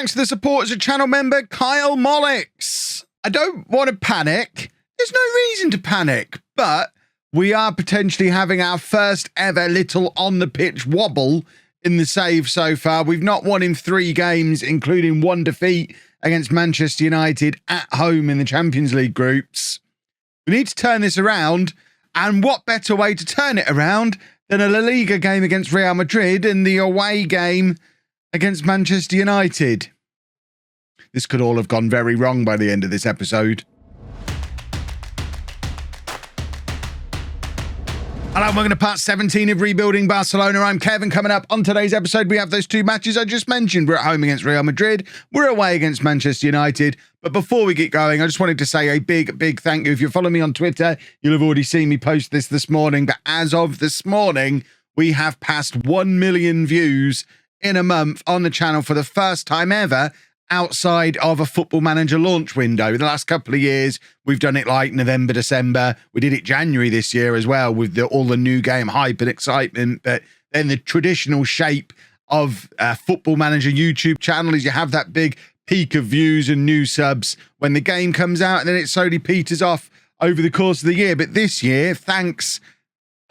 Thanks to the support as a channel member, Kyle Mollix. I don't want to panic. There's no reason to panic, but we are potentially having our first ever little on-the-pitch wobble in the save so far. We've not won in 3 games, including 1 defeat against Manchester United at home in the Champions League groups. We need to turn this around, and what better way to turn it around than a La Liga game against Real Madrid and the away game against Manchester United. This could all have gone very wrong by the end of this episode. Hello, welcome to part 17 of Rebuilding Barcelona. I'm Kevin. Coming up on today's episode, we have those 2 matches I just mentioned. We're at home against Real Madrid. We're away against Manchester United. But before we get going, I just wanted to say a big thank you. If you're following me on Twitter, you'll have already seen me post this morning. But as of this morning, we have passed 1 million views in a month on the channel for the first time ever outside of a Football Manager launch window. The last couple of years, we've done it like November, December. We did it January this year as well with all the new game hype and excitement. But then the traditional shape of Football Manager YouTube channel is you have that big peak of views and new subs when the game comes out, and then it slowly peters off over the course of the year. But this year,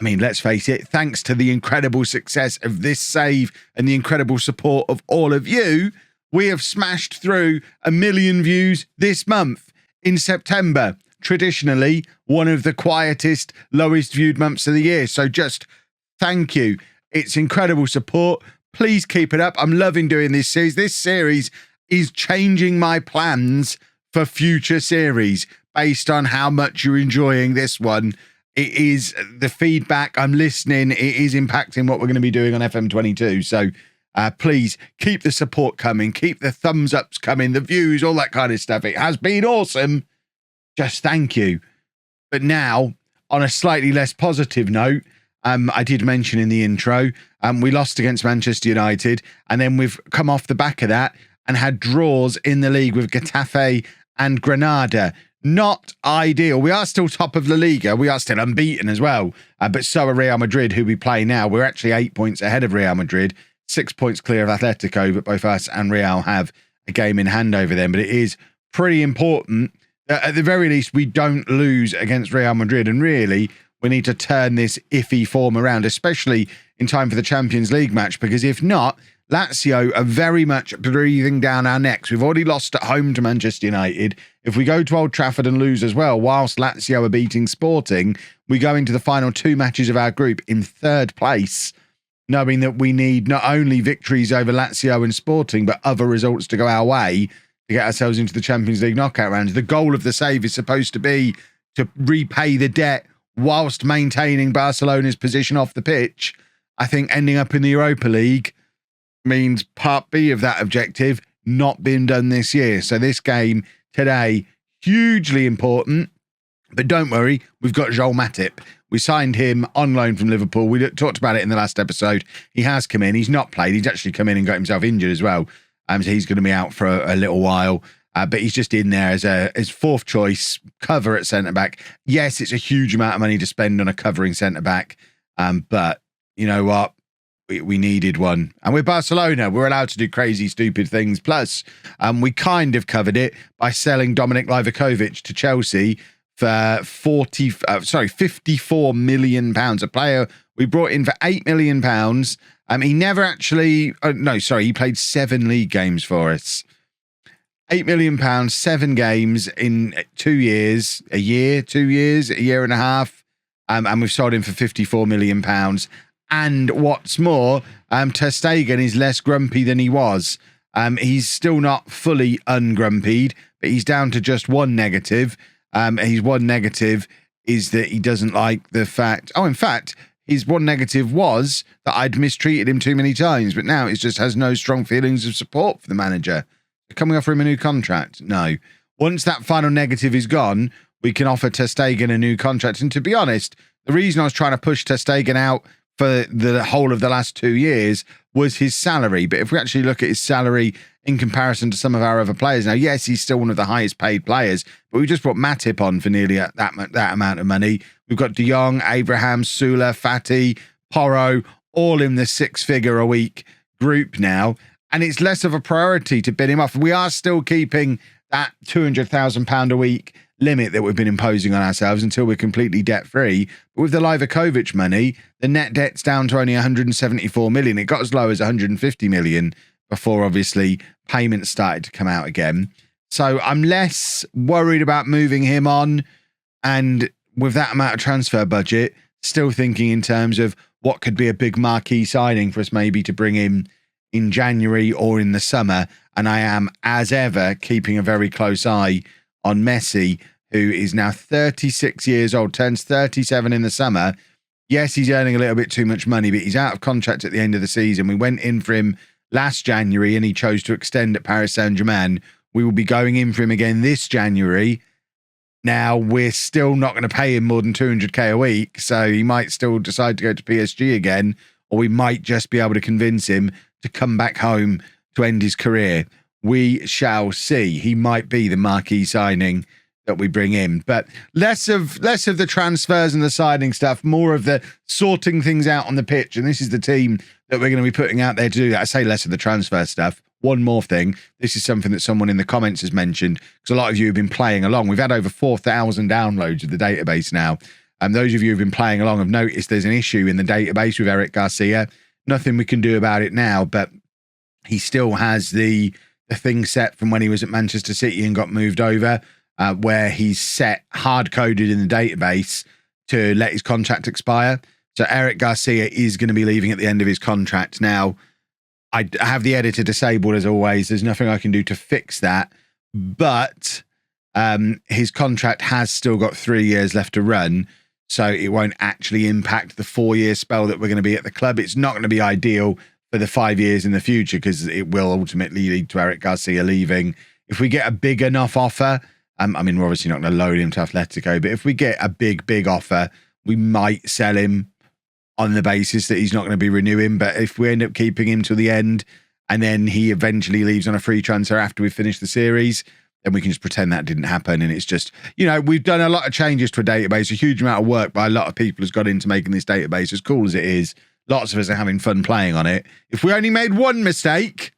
let's face it, thanks to the incredible success of this save and the incredible support of all of you, we have smashed through 1 million views this month in September. Traditionally, one of the quietest, lowest viewed months of the year. So just thank you. It's incredible support. Please keep it up. I'm loving doing this series. This series is changing my plans for future series based on how much you're enjoying this one. It is the feedback I'm listening. It is impacting what we're going to be doing on FM22. So please keep the support coming. Keep the thumbs ups coming, the views, all that kind of stuff. It has been awesome. Just thank you. But now, on a slightly less positive note, I did mention in the intro, we lost against Manchester United. And then we've come off the back of that and had draws in the league with Getafe and Granada. Not ideal. We are still top of La Liga. We are still unbeaten as well. But so are Real Madrid, who we play now. We're actually 8 points ahead of Real Madrid, 6 points clear of Atletico, but both us and Real have a game in hand over them. But it is pretty important that at the very least we don't lose against Real Madrid. And really, we need to turn this iffy form around, especially in time for the Champions League match, because if not, Lazio are very much breathing down our necks. We've already lost at home to Manchester United. If we go to Old Trafford and lose as well, whilst Lazio are beating Sporting, we go into the final 2 matches of our group in 3rd place, knowing that we need not only victories over Lazio and Sporting, but other results to go our way to get ourselves into the Champions League knockout rounds. The goal of the save is supposed to be to repay the debt whilst maintaining Barcelona's position off the pitch. I think ending up in the Europa League means part B of that objective not been done this year. So this game today, hugely important. But don't worry, we've got Joel Matip. We signed him on loan from Liverpool. We talked about it in the last episode. He has come in. He's not played. He's actually come in and got himself injured as well. So he's going to be out for a little while. But he's just in there as 4th choice cover at centre-back. Yes, it's a huge amount of money to spend on a covering centre-back. But you know what? We needed one. And with Barcelona, we're allowed to do crazy, stupid things. Plus, we kind of covered it by selling Dominic Livakovic to Chelsea for 54 million pounds. A player we brought in for 8 million pounds. He never actually, he played 7 league games for us. 8 million pounds, 7 games in 2 years, a year and a half. And we've sold him for 54 million pounds. And what's more, Ter Stegen is less grumpy than he was. He's still not fully ungrumpied, but he's down to just 1 negative. His 1 negative is that he doesn't like the fact... in fact, his 1 negative was that I'd mistreated him too many times, but now it just has no strong feelings of support for the manager. Can we offer him a new contract? No. Once that final negative is gone, we can offer Ter Stegen a new contract. And to be honest, the reason I was trying to push Ter Stegen out for the whole of the last 2 years was his salary. But if we actually look at his salary in comparison to some of our other players, now, yes, he's still one of the highest paid players, but we just brought Matip on for nearly that amount of money. We've got De Jong, Abraham, Sula, Fati, Porro, all in the 6-figure a week group now. and it's less of a priority to bin him off. We are still keeping that £200,000 a week limit that we've been imposing on ourselves until we're completely debt-free. But with the Livakovic money, the net debt's down to only 174 million. It got as low as 150 million before, obviously, payments started to come out again. So I'm less worried about moving him on. And with that amount of transfer budget, still thinking in terms of what could be a big marquee signing for us maybe to bring him in January or in the summer. And I am, as ever, keeping a very close eye on Messi, who is now 36 years old, turns 37 in the summer. Yes, he's earning a little bit too much money, but he's out of contract at the end of the season. We went in for him last January and he chose to extend at Paris Saint-Germain. We will be going in for him again this January. Now, we're still not going to pay him more than 200k a week, so he might still decide to go to PSG again, or we might just be able to convince him to come back home to end his career. We shall see. He might be the marquee signing that we bring in, but less of the transfers and the signing stuff, more of the sorting things out on the pitch. And this is the team that we're going to be putting out there to do that. I say less of the transfer stuff. One more thing. This is something that someone in the comments has mentioned, because a lot of you have been playing along. We've had over 4,000 downloads of the database now. And those of you who've been playing along have noticed there's an issue in the database with Eric Garcia. Nothing we can do about it now, but he still has the thing set from when he was at Manchester City and got moved over, where he's set hard-coded in the database to let his contract expire. So Eric Garcia is going to be leaving at the end of his contract. Now, I have the editor disabled as always. There's nothing I can do to fix that. But his contract has still got 3 years left to run. So it won't actually impact the 4-year spell that we're going to be at the club. It's not going to be ideal for the 5 years in the future because it will ultimately lead to Eric Garcia leaving. If we get a big enough offer, I mean, we're obviously not going to loan him to Atletico, but if we get a big offer, we might sell him on the basis that he's not going to be renewing. But if we end up keeping him till the end and then he eventually leaves on a free transfer after we've finished the series, then we can just pretend that didn't happen. And it's just, you know, we've done a lot of changes to a database. A huge amount of work by a lot of people has got into making this database as cool as it is. Lots of us are having fun playing on it. If we only made one mistake,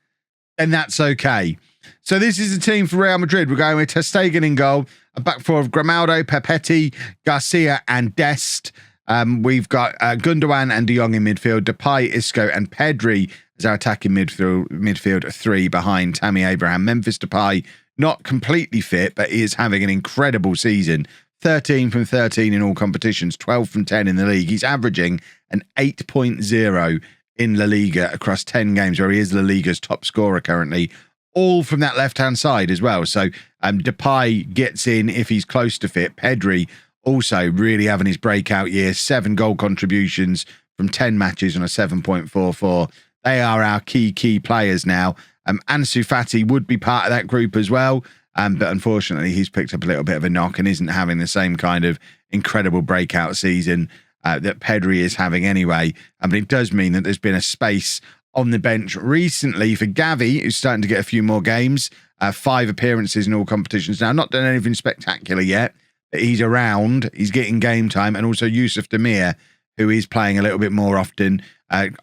then that's okay. So this is the team for Real Madrid. We're going with ter Stegen in goal, a back four of Grimaldo, Pepetti, Garcia and Dest. We've got Gundogan and De Jong in midfield, Depay, Isco and Pedri as our attacking midfield three behind Tammy Abraham. Memphis Depay, not completely fit, but he is having an incredible season. 13 from 13 in all competitions, 12 from 10 in the league. He's averaging an 8.0 in La Liga across 10 games, where he is La Liga's top scorer currently, all from that left-hand side as well. So Depay gets in if he's close to fit. Pedri also really having his breakout year, 7 goal contributions from 10 matches on a 7.44. They are our key players now. Ansu Fati would be part of that group as well, but unfortunately he's picked up a little bit of a knock and isn't having the same kind of incredible breakout season that Pedri is having anyway. But it does mean that there's been a space on the bench recently for Gavi, who's starting to get a few more games, 5 appearances in all competitions now. Not done anything spectacular yet, but he's around, he's getting game time. And also Yusuf Demir, who is playing a little bit more often,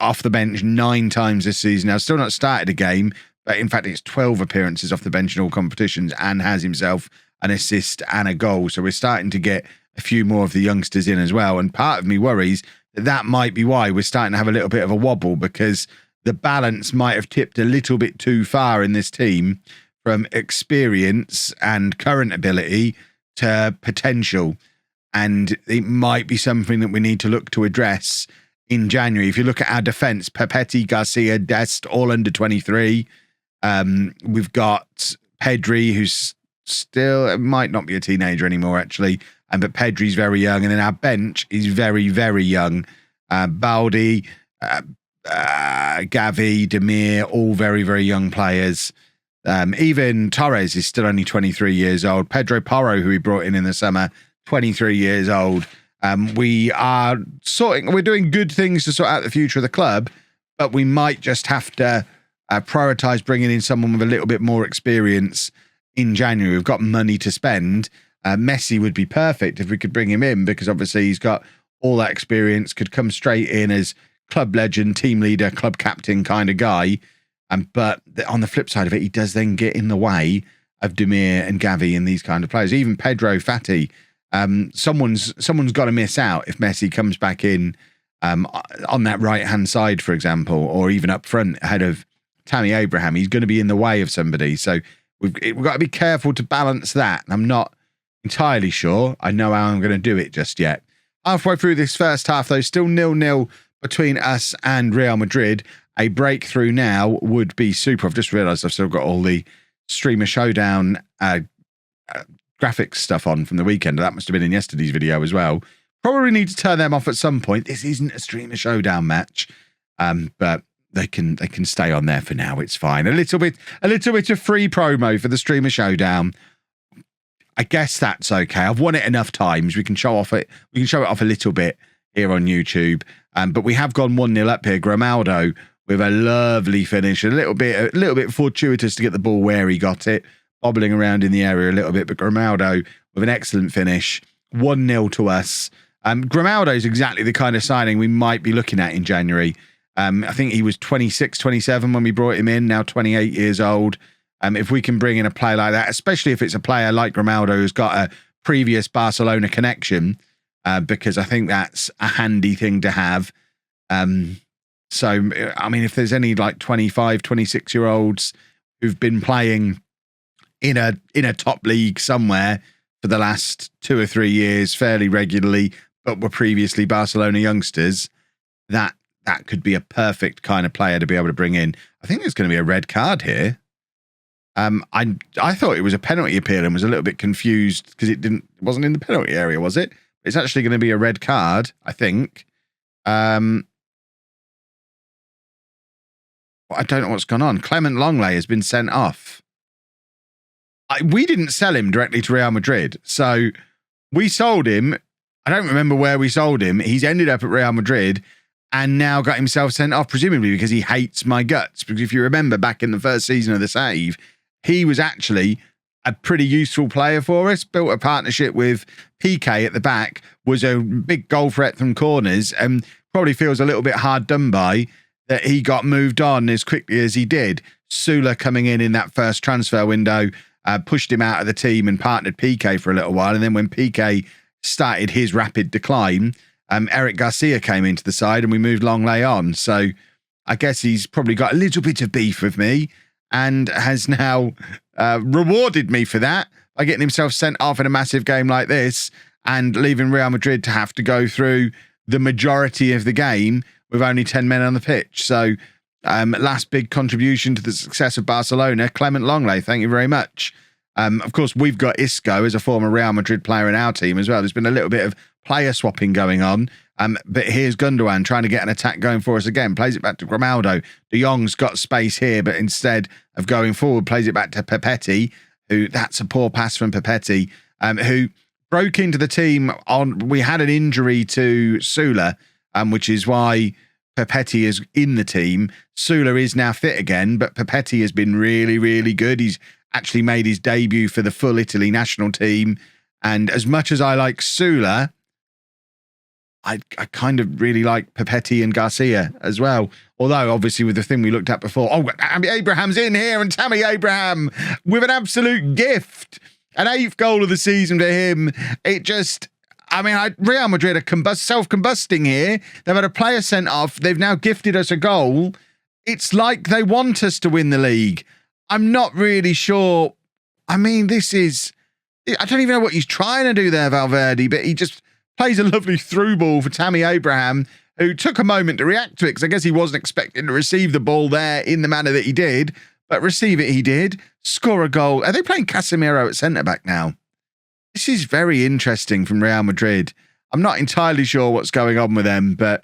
off the bench 9 times this season. Now, still not started a game, but in fact, it's 12 appearances off the bench in all competitions and has himself an assist and a goal. So we're starting to get a few more of the youngsters in as well. And part of me worries that that might be why we're starting to have a little bit of a wobble, because the balance might have tipped a little bit too far in this team from experience and current ability to potential. And it might be something that we need to look to address in January. If you look at our defence, Pepetti, Garcia, Dest, all under 23. We've got Pedri, who's still, might not be a teenager anymore, actually. But Pedri's very young. And then our bench is very, very young. Baldi, Gavi, Demir, all very, very young players. Even Torres is still only 23 years old. Pedro Porro, who we brought in the summer, 23 years old. We're doing good things to sort out the future of the club, but we might just have to prioritise bringing in someone with a little bit more experience in January. We've got money to spend. Messi would be perfect if we could bring him in, because obviously he's got all that experience, could come straight in as club legend, team leader, club captain kind of guy. But on the flip side of it, he does then get in the way of Demir and Gavi and these kind of players. Even Pedro Fati, someone's got to miss out if Messi comes back in on that right-hand side, for example, or even up front ahead of Tammy Abraham. He's going to be in the way of somebody. So we've got to be careful to balance that. I'm not entirely sure I know how I'm going to do it just yet. Halfway through this first half, though, still 0-0 between us and Real Madrid. A breakthrough now would be super. I've just realised I've still got all the Streamer Showdown graphics stuff on from the weekend. That must have been in yesterday's video as well. Probably need to turn them off at some point. This isn't a Streamer Showdown match, but they can stay on there for now. It's fine. A little bit of free promo for the Streamer Showdown. I guess that's okay. I've won it enough times. We can show it off a little bit here on YouTube. But we have gone 1-0 up here. Grimaldo with a lovely finish, a little bit fortuitous to get the ball where he got it, bobbling around in the area a little bit. But Grimaldo with an excellent finish, 1-0 to us. Grimaldo is exactly the kind of signing we might be looking at in January. I think he was 26, 27 when we brought him in, now 28 years old. If we can bring in a player like that, especially if it's a player like Grimaldo who's got a previous Barcelona connection, because I think that's a handy thing to have. So, I mean, if there's any like 25, 26-year-olds who've been playing in a top league somewhere for the last 2 or 3 years fairly regularly, but were previously Barcelona youngsters, that could be a perfect kind of player to be able to bring in. I think there's going to be a red card here. I thought it was a penalty appeal and was a little bit confused because it wasn't in the penalty area, was it? It's actually going to be a red card, I think. I don't know what's gone on. Clement Longley has been sent off. We didn't sell him directly to Real Madrid. So we sold him. I don't remember where we sold him. He's ended up at Real Madrid and now got himself sent off, presumably because he hates my guts. Because if you remember back in the first season of the Save, he was actually a pretty useful player for us, built a partnership with PK at the back, was a big goal threat from corners, and probably feels a little bit hard done by that he got moved on as quickly as he did. Sula coming in that first transfer window, pushed him out of the team and partnered PK for a little while. And then when PK started his rapid decline, Eric Garcia came into the side and we moved Longley on. So I guess he's probably got a little bit of beef with me and has now rewarded me for that by getting himself sent off in a massive game like this and leaving Real Madrid to have to go through the majority of the game with only 10 men on the pitch. So last big contribution to the success of Barcelona, Clement Longley, thank you very much. Of course, we've got Isco as a former Real Madrid player in our team as well. There's been a little bit of player swapping going on. But here's Gundogan trying to get an attack going for us again. Plays it back to Grimaldo. De Jong's got space here, but instead of going forward, plays it back to Pepetti, that's a poor pass from Pepetti, who broke into the team we had an injury to Sula, which is why Pepetti is in the team. Sula is now fit again, but Pepetti has been really, really good. He's actually made his debut for the full Italy national team. And as much as I like Sula, I kind of really like Pepetti and Garcia as well. Although, obviously, with the thing we looked at before, Abraham's in here, and Tammy Abraham with an absolute gift. An 8th goal of the season for him. It just... Real Madrid are self-combusting here. They've had a player sent off. They've now gifted us a goal. It's like they want us to win the league. I'm not really sure. This is... I don't even know what he's trying to do there, Valverde, but he just plays a lovely through ball for Tammy Abraham, who took a moment to react to it, because I guess he wasn't expecting to receive the ball there in the manner that he did, but receive it he did. Score a goal. Are they playing Casemiro at centre-back now? This is very interesting from Real Madrid. I'm not entirely sure what's going on with them, but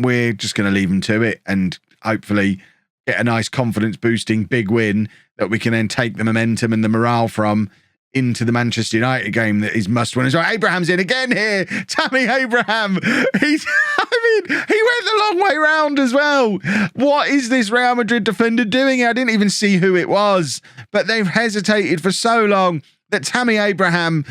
we're just going to leave them to it and hopefully get a nice confidence-boosting big win that we can then take the momentum and the morale from into the Manchester United game that is must-win. So Abraham's in again here. Tammy Abraham. He went the long way round as well. What is this Real Madrid defender doing? I didn't even see who it was, but they've hesitated for so long that Tammy Abraham,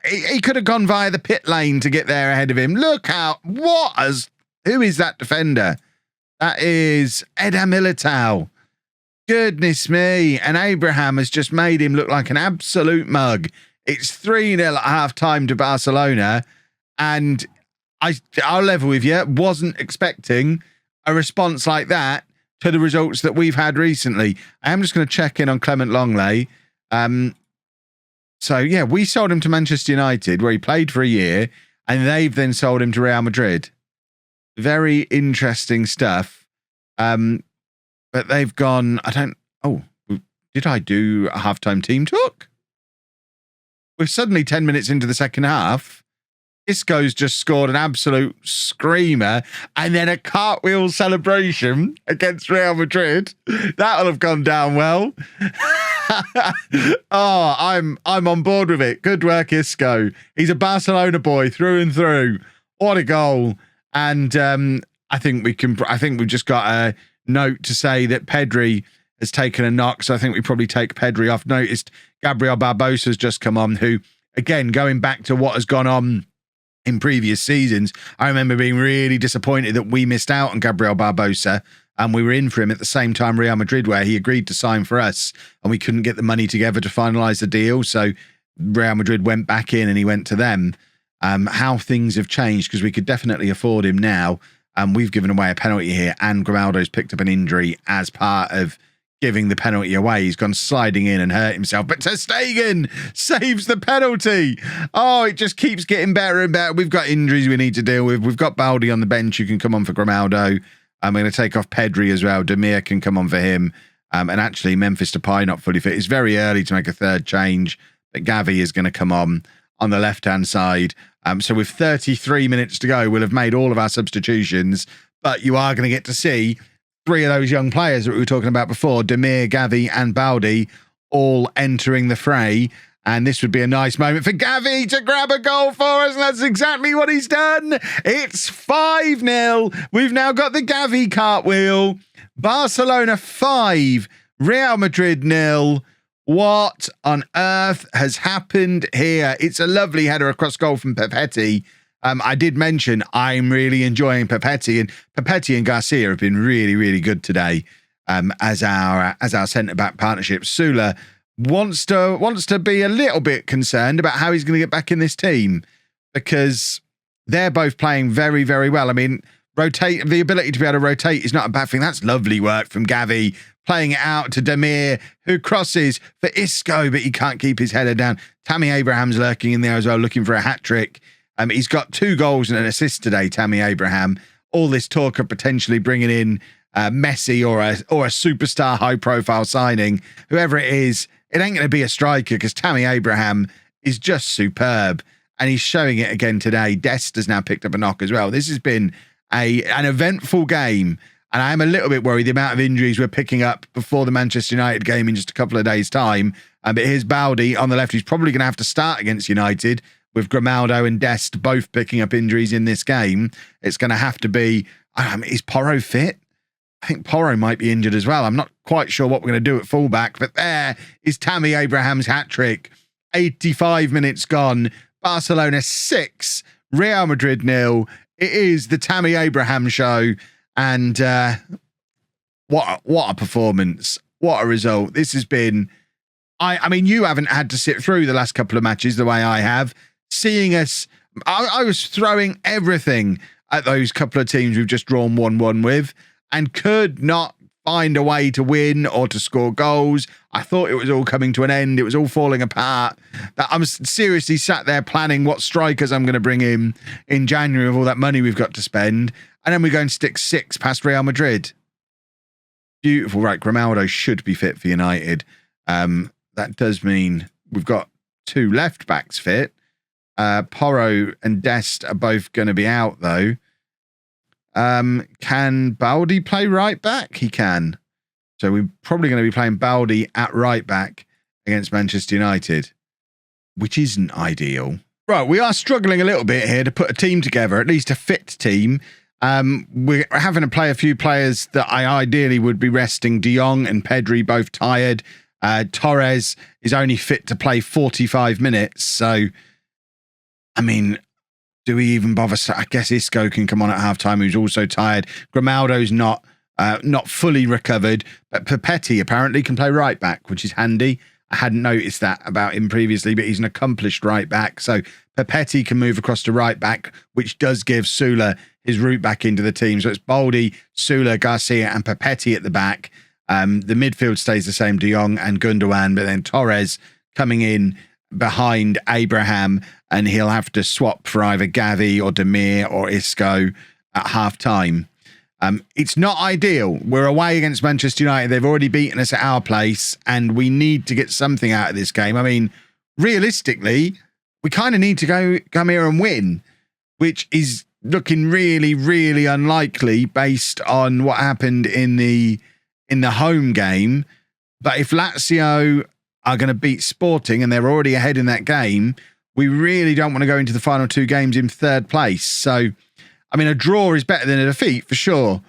he could have gone via the pit lane to get there ahead of him. Look out. Who is that defender? That is Eder Militao. Goodness me. And Abraham has just made him look like an absolute mug. It's 3-0 at half-time to Barcelona. And I'll level with you, wasn't expecting a response like that to the results that we've had recently. I am just going to check in on Clement Longley. So, yeah, we sold him to Manchester United, where he played for a year, and they've then sold him to Real Madrid. Very interesting stuff. But they've gone, did I do a halftime team talk? We're suddenly 10 minutes into the second half. Isco's just scored an absolute screamer and then a cartwheel celebration against Real Madrid. That'll have gone down well. Oh, I'm on board with it. Good work, Isco. He's a Barcelona boy through and through. What a goal. And I think we've just got a note to say that Pedri has taken a knock. So I think we probably take Pedri off. Noticed Gabriel Barbosa has just come on, who, again, going back to what has gone on in previous seasons, I remember being really disappointed that we missed out on Gabriel Barbosa and we were in for him at the same time Real Madrid, where he agreed to sign for us and we couldn't get the money together to finalise the deal. So Real Madrid went back in and he went to them. How things have changed, because we could definitely afford him now. We've given away a penalty here and Grimaldo's picked up an injury as part of giving the penalty away. He's gone sliding in and hurt himself, but Ter Stegen saves the penalty. Oh, it just keeps getting better and better. We've got injuries we need to deal with. We've got Baldi on the bench who can come on for Grimaldo. I'm going to take off Pedri as well. Demir can come on for him. And actually, Memphis Depay not fully fit. It's very early to make a third change, but Gavi is going to come on the left-hand side. So with 33 minutes to go, we'll have made all of our substitutions, but you are going to get to see three of those young players that we were talking about before, Demir, Gavi and Baldi, all entering the fray. And this would be a nice moment for Gavi to grab a goal for us. And that's exactly what he's done. It's 5-0. We've now got the Gavi cartwheel. Barcelona 5, Real Madrid 0. What on earth has happened here? It's a lovely header across goal from Pepetti. I did mention I'm really enjoying Pepetti, and Pepetti and Garcia have been really, really good today as our centre-back partnership. Sula wants to be a little bit concerned about how he's going to get back in this team, because they're both playing very, very well. I mean, the ability to be able to rotate is not a bad thing. That's lovely work from Gavi, playing it out to Demir, who crosses for Isco, but he can't keep his header down. Tammy Abraham's lurking in there as well, looking for a hat-trick. He's got 2 goals and an assist today, Tammy Abraham. All this talk of potentially bringing in Messi or a superstar high-profile signing. Whoever it is, it ain't going to be a striker, because Tammy Abraham is just superb, and he's showing it again today. Dest has now picked up a knock as well. This has been an eventful game, and I'm a little bit worried the amount of injuries we're picking up before the Manchester United game in just a couple of days' time. But here's Baldi on the left. He's probably going to have to start against United, with Grimaldo and Dest both picking up injuries in this game. It's going to have to be, is Porro fit? I think Porro might be injured as well. I'm not quite sure what we're going to do at fullback, but there is Tammy Abraham's hat-trick. 85 minutes gone. Barcelona 6, Real Madrid 0. It is the Tammy Abraham show, and what a performance. What a result. This has been, I mean, you haven't had to sit through the last couple of matches the way I have. Seeing us, I was throwing everything at those couple of teams we've just drawn 1-1 with and could not find a way to win or to score goals. I thought it was all coming to an end. It was all falling apart. I'm seriously sat there planning what strikers I'm going to bring in January with all that money we've got to spend. And then we go and stick 6 past Real Madrid. Beautiful. Right, Grimaldo should be fit for United. That does mean we've got 2 left backs fit. Porro and Dest are both going to be out, though. Can Baldi play right back? He can. So we're probably going to be playing Baldi at right back against Manchester United, which isn't ideal. Right, we are struggling a little bit here to put a team together, at least a fit team. We're having to play a few players that I ideally would be resting. De Jong and Pedri both tired. Torres is only fit to play 45 minutes. So, I mean, do we even bother? I guess Isco can come on at halftime, who's also tired. Grimaldo's not not fully recovered, but Papetti apparently can play right back, which is handy. I hadn't noticed that about him previously, but he's an accomplished right back. So Papetti can move across to right back, which does give Sula his route back into the team. So it's Baldi, Sula, Garcia, and Papetti at the back. The midfield stays the same, De Jong and Gundogan, but then Torres coming in behind Abraham, and he'll have to swap for either Gavi or Demir or Isco at half-time. It's not ideal. We're away against Manchester United. They've already beaten us at our place, and we need to get something out of this game. I mean, realistically, we kind of need to come here and win, which is looking really, really unlikely based on what happened in the home game. But if Lazio are going to beat Sporting and they're already ahead in that game, we really don't want to go into the final two games in third place. So, I mean, a draw is better than a defeat for sure.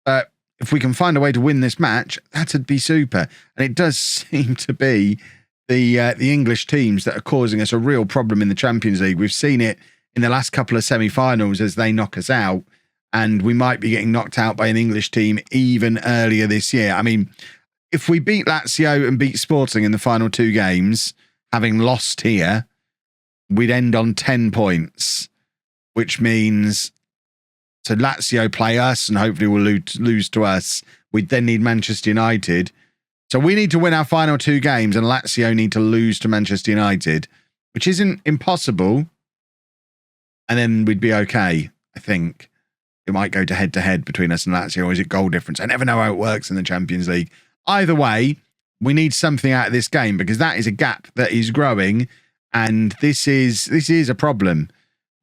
But if we can find a way to win this match, that'd be super. And it does seem to be the English teams that are causing us a real problem in the Champions League. We've seen it in the last couple of semi-finals as they knock us out. And we might be getting knocked out by an English team even earlier this year. I mean, if we beat Lazio and beat Sporting in the final two games, having lost here, we'd end on 10 points, which means so Lazio play us and hopefully we'll lose to us. We'd then need Manchester United. So we need to win our final two games and Lazio need to lose to Manchester United, which isn't impossible. And then we'd be okay, I think. It might go to head between us and Lazio, or is it goal difference? I never know how it works in the Champions League. Either way, we need something out of this game because that is a gap that is growing, and this is a problem.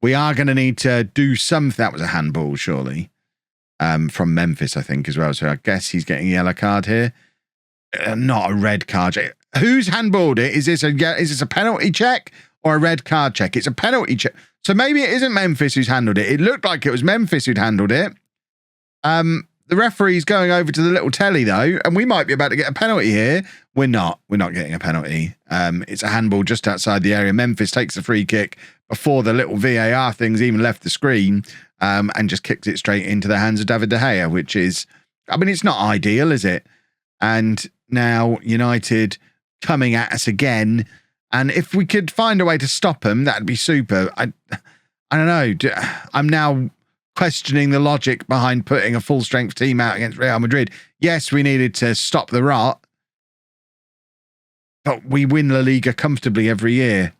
We are going to need to do something. That was a handball, surely, from Memphis, I think, as well. So I guess he's getting a yellow card here. Not a red card. Who's handballed it? Is this a penalty check or a red card check? It's a penalty check. So maybe it isn't Memphis who's handled it. It looked like it was Memphis who'd handled it. The referee's going over to the little telly, though, and we might be about to get a penalty here. We're not. We're not getting a penalty. It's a handball just outside the area. Memphis takes the free kick before the little VAR thing's even left the screen, and just kicks it straight into the hands of David De Gea, which is, I mean, it's not ideal, is it? And now United coming at us again. And if we could find a way to stop them, that'd be super. I don't know. I'm now questioning the logic behind putting a full-strength team out against Real Madrid. Yes, we needed to stop the rot, but we win La Liga comfortably every year.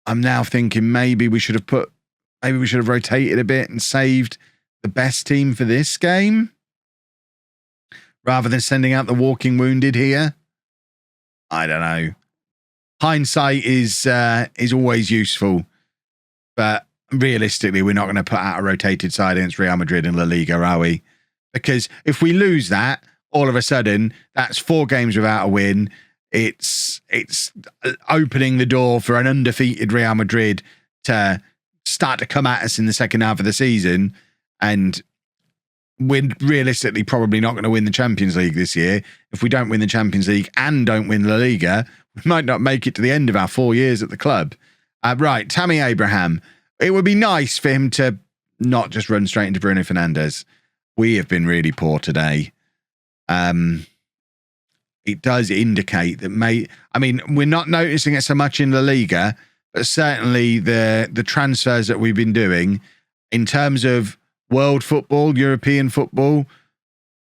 I'm now thinking maybe we should have rotated a bit and saved the best team for this game rather than sending out the walking wounded here. I don't know. Hindsight is always useful, but realistically, we're not going to put out a rotated side against Real Madrid in La Liga, are we? Because if we lose that, all of a sudden, that's 4 games without a win. It's opening the door for an undefeated Real Madrid to start to come at us in the second half of the season, and we're realistically probably not going to win the Champions League this year. If we don't win the Champions League and don't win La Liga, we might not make it to the end of our 4 years at the club. Right, Tammy Abraham. It would be nice for him to not just run straight into Bruno Fernandes. We have been really poor today. It does indicate that we're not noticing it so much in La Liga, but certainly the transfers that we've been doing in terms of world football, European football,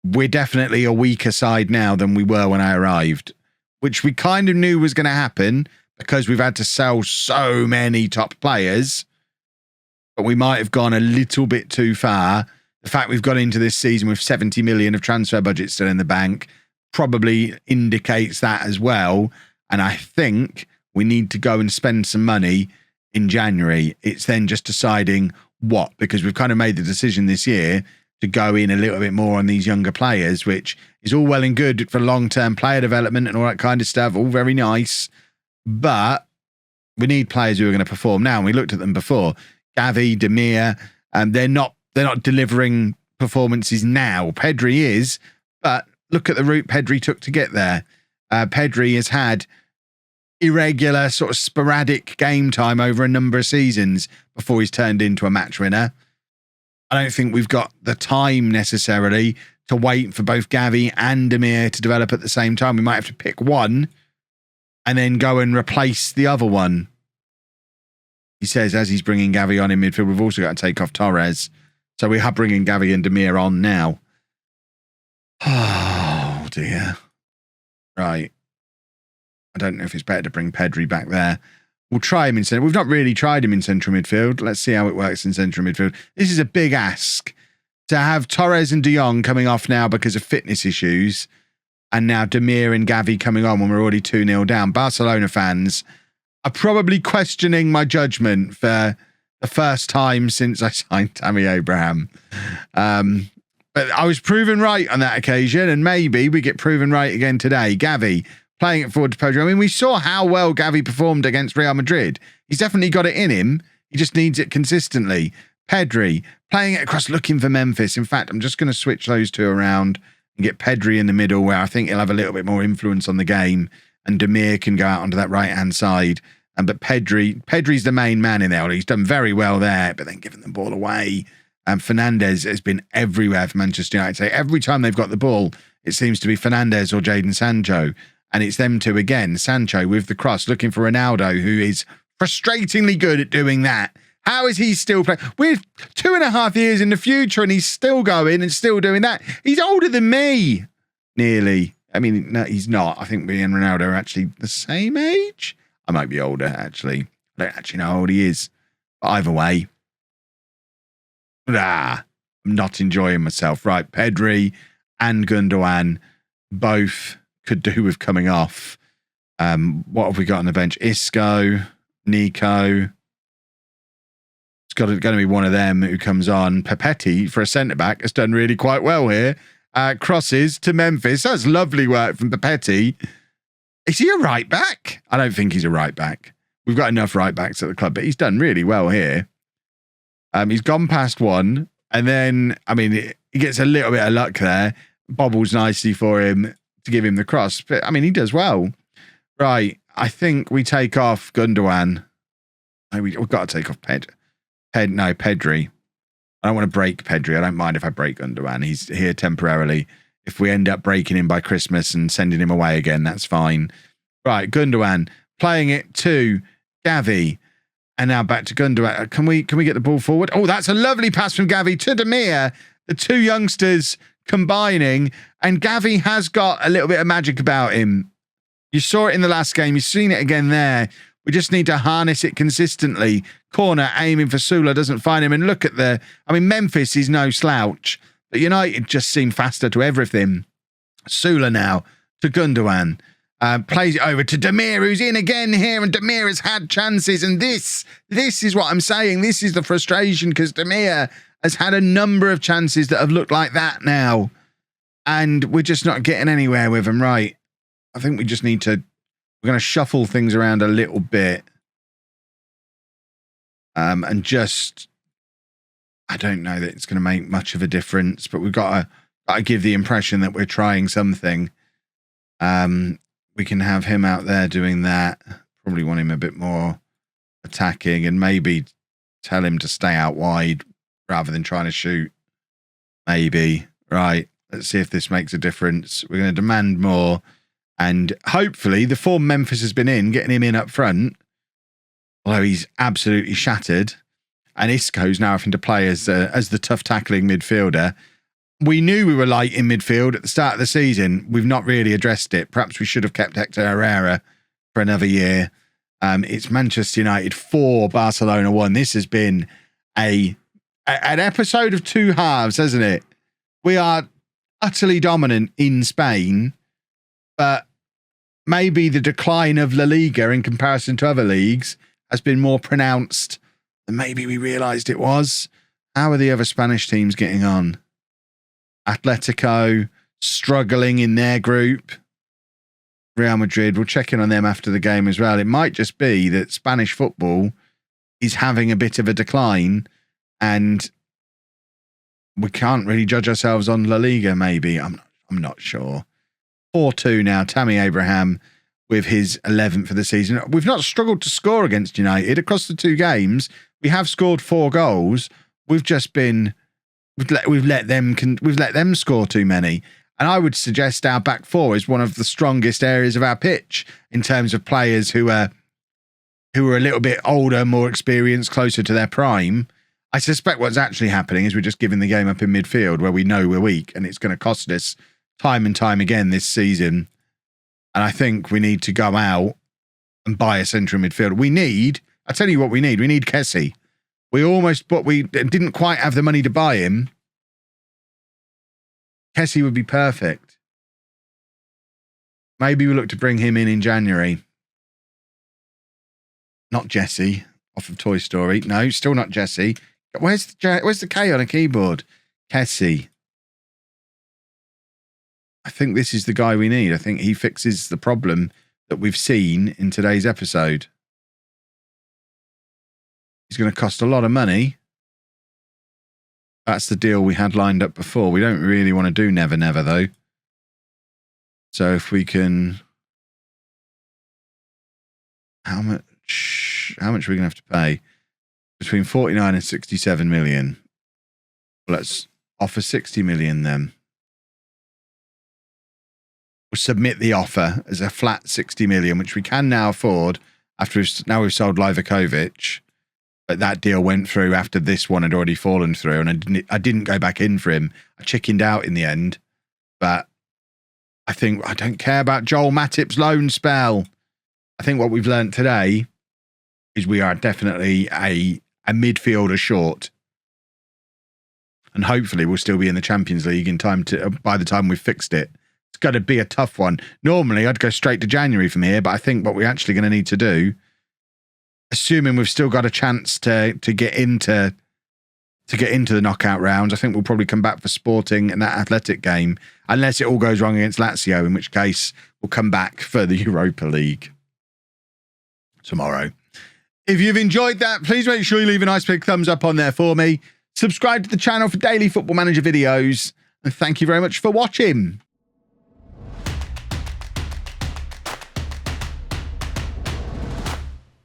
we're definitely a weaker side now than we were when I arrived, which we kind of knew was going to happen because we've had to sell so many top players, but we might have gone a little bit too far. The fact we've got into this season with 70 million of transfer budget still in the bank probably indicates that as well. And I think we need to go and spend some money in January. It's then just deciding what, because we've kind of made the decision this year to go in a little bit more on these younger players, which is all well and good for long-term player development and all that kind of stuff, all very nice. But we need players who are going to perform now. And we looked at them before. Gavi, Demir, they're not delivering performances now. Pedri is, but look at the route Pedri took to get there. Pedri has had irregular, sort of sporadic game time over a number of seasons before he's turned into a match winner. I don't think we've got the time necessarily to wait for both Gavi and Damir to develop at the same time. We might have to pick one and then go and replace the other one. He says as he's bringing Gavi on in midfield, we've also got to take off Torres. So we are bringing Gavi and Damir on now. Oh, dear. Right. I don't know if it's better to bring Pedri back there. We'll try him in centre. We've not really tried him in central midfield. Let's see how it works in central midfield. This is a big ask to have Torres and De Jong coming off now because of fitness issues, and now Damir and Gavi coming on when we're already 2-0 down. Barcelona fans are probably questioning my judgment for the first time since I signed Tammy Abraham. But I was proven right on that occasion, and maybe we get proven right again today. Gavi playing it forward to Pedri. I mean, we saw how well Gavi performed against Real Madrid. He's definitely got it in him. He just needs it consistently. Pedri playing it across, looking for Memphis. In fact, I'm just going to switch those two around and get Pedri in the middle, where I think he'll have a little bit more influence on the game, and Damir can go out onto that right-hand side. But Pedri's the main man in there. He's done very well there, but then giving the ball away. Fernandes has been everywhere for Manchester United. So every time they've got the ball, it seems to be Fernandes or Jadon Sancho. And it's them two again. Sancho with the cross, looking for Ronaldo, who is frustratingly good at doing that. How is he still playing? We're 2.5 years in the future and he's still going and still doing that. He's older than me, nearly. I mean, no, he's not. I think me and Ronaldo are actually the same age. I might be older, actually. I don't actually know how old he is. But either way, I'm not enjoying myself. Right, Pedri and Gundogan both could do with coming off. What have we got on the bench? Isco, Nico. It's going to be one of them who comes on. Pepetti, for a centre-back, has done really quite well here. Crosses to Memphis. That's lovely work from Pepetti. Is he a right-back? I don't think he's a right-back. We've got enough right-backs at the club, but he's done really well here. He's gone past one, and then, I mean, he gets a little bit of luck there. Bobbles nicely for him to give him the cross. But, I mean, he does well. Right, I think we take off Gundogan. No, we've got to take off Pedri. I don't want to break Pedri. I don't mind if I break Gundogan. He's here temporarily. If we end up breaking him by Christmas and sending him away again, that's fine. Right, Gundogan playing it to Gavi. And now back to Gundogan. Can we get the ball forward? Oh, that's a lovely pass from Gavi to Damir. The two youngsters combining. And Gavi has got a little bit of magic about him. You saw it in the last game. You've seen it again there. We just need to harness it consistently. Corner aiming for Sula, doesn't find him. And look at Memphis is no slouch. But United just seem faster to everything. Sula now to Gundogan. Plays it over to Damir, who's in again here. And Damir has had chances. And this is what I'm saying. This is the frustration, because Damir has had a number of chances that have looked like that now. And we're just not getting anywhere with them. Right. I think we just need to... We're going to shuffle things around a little bit. And just... I don't know that it's going to make much of a difference, but we've got to give the impression that we're trying something. We can have him out there doing that. Probably want him a bit more attacking, and maybe tell him to stay out wide rather than trying to shoot. Maybe. Right. Let's see if this makes a difference. We're going to demand more. And hopefully the form Memphis has been in, getting him in up front, although he's absolutely shattered. And Isco's now having to play as the tough tackling midfielder. We knew we were light in midfield at the start of the season. We've not really addressed it. Perhaps we should have kept Hector Herrera for another year. It's Manchester United 4, Barcelona 1. This has been an episode of two halves, hasn't it? We are utterly dominant in Spain, but maybe the decline of La Liga in comparison to other leagues has been more pronounced than maybe we realised it was. How are the other Spanish teams getting on? Atletico struggling in their group. Real Madrid, we'll check in on them after the game as well. It might just be that Spanish football is having a bit of a decline and we can't really judge ourselves on La Liga, maybe. I'm not sure. 4-2 now, Tammy Abraham with his 11th for the season. We've not struggled to score against United across the two games. We have scored 4 goals. We've just been we've let them score too many. And I would suggest our back four is one of the strongest areas of our pitch in terms of players who are a little bit older, more experienced, closer to their prime. I suspect what's actually happening is we're just giving the game up in midfield where we know we're weak, and it's going to cost us time and time again this season. And I think we need to go out and buy a central midfielder. I'll tell you what we need. We need Kessie. But we didn't quite have the money to buy him. Kessie would be perfect. Maybe we look to bring him in January. Not Jesse off of Toy Story. No, still not Jesse. Where's the K on a keyboard? Kessie. I think this is the guy we need. I think he fixes the problem that we've seen in today's episode. He's going to cost a lot of money. That's the deal we had lined up before. We don't really want to do Never Never, though. So if we can... How much are we going to have to pay? Between 49 and 67 million. Let's offer 60 million then. We'll submit the offer as a flat 60 million, which we can now afford after we've sold Livakovic. But that deal went through after this one had already fallen through, and I didn't go back in for him. I chickened out in the end. But I think I don't care about Joel Matip's loan spell. I think what we've learned today is we are definitely a midfielder short. And hopefully we'll still be in the Champions League in time by the time we've fixed it. It's going to be a tough one. Normally, I'd go straight to January from here, but I think what we're actually going to need to do, assuming we've still got a chance to get into the knockout rounds, I think we'll probably come back for Sporting and that Athletic game, unless it all goes wrong against Lazio, in which case we'll come back for the Europa League tomorrow. If you've enjoyed that, please make sure you leave a nice big thumbs up on there for me. Subscribe to the channel for daily Football Manager videos, and thank you very much for watching.